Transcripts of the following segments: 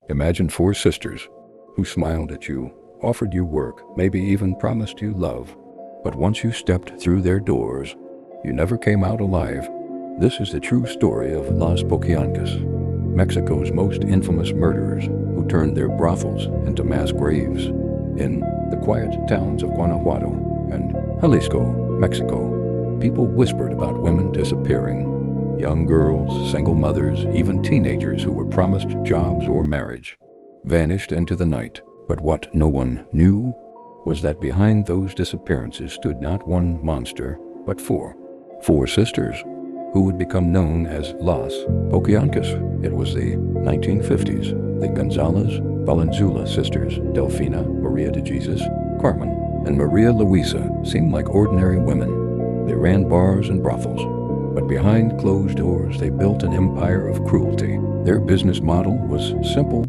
Imagine four sisters who smiled at you, offered you work, maybe even promised you love. But once you stepped through their doors, you never came out alive. This is the true story of Las Poquianchis, Mexico's most infamous murderers who turned their brothels into mass graves. In the quiet towns of Guanajuato and Jalisco, Mexico, people whispered about women disappearing. Young girls, single mothers, even teenagers who were promised jobs or marriage vanished into the night. But what no one knew was that behind those disappearances stood not one monster, but four sisters who would become known as Las Poquianchis. It was the 1950s. The Gonzalez Valenzuela sisters, Delfina, Maria de Jesus, Carmen, and Maria Luisa, seemed like ordinary women. They ran bars and brothels, but behind closed doors they built an empire of cruelty. Their business model was simple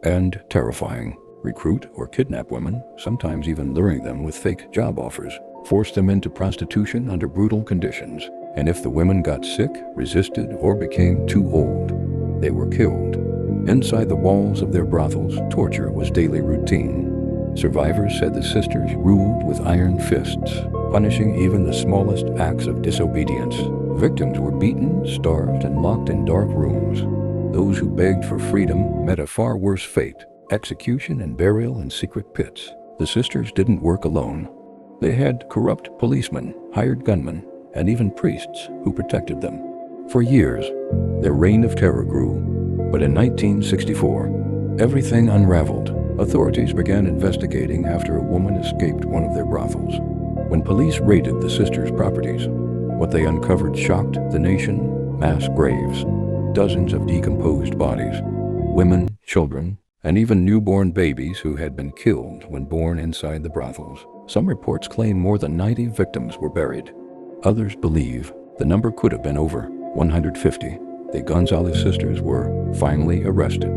and terrifying. Recruit or kidnap women, sometimes even luring them with fake job offers, force them into prostitution under brutal conditions, and if the women got sick, resisted, or became too old, they were killed. Inside the walls of their brothels, torture was daily routine. Survivors said the sisters ruled with iron fists, punishing even the smallest acts of disobedience. Victims were beaten, starved, and locked in dark rooms. Those who begged for freedom met a far worse fate: execution and burial in secret pits. The sisters didn't work alone. They had corrupt policemen, hired gunmen, and even priests who protected them. For years, their reign of terror grew, but in 1964, everything unraveled. Authorities began investigating after a woman escaped one of their brothels. When police raided the sisters' properties, what they uncovered shocked the nation: mass graves, dozens of decomposed bodies, women, children, and even newborn babies who had been killed when born inside the brothels. Some reports claim more than 90 victims were buried. Others believe the number could have been over 150. The Gonzalez sisters were finally arrested.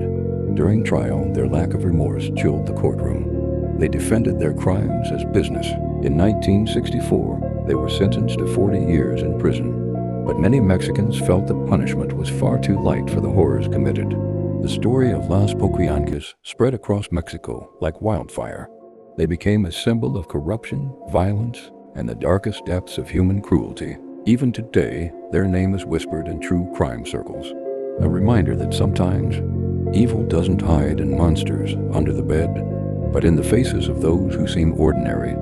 During trial, their lack of remorse chilled the courtroom. They defended their crimes as business. In 1964, they were sentenced to 40 years in prison. But many Mexicans felt the punishment was far too light for the horrors committed. The story of Las Poquianchis spread across Mexico like wildfire. They became a symbol of corruption, violence, and the darkest depths of human cruelty. Even today, their name is whispered in true crime circles. A reminder that sometimes evil doesn't hide in monsters under the bed, but in the faces of those who seem ordinary.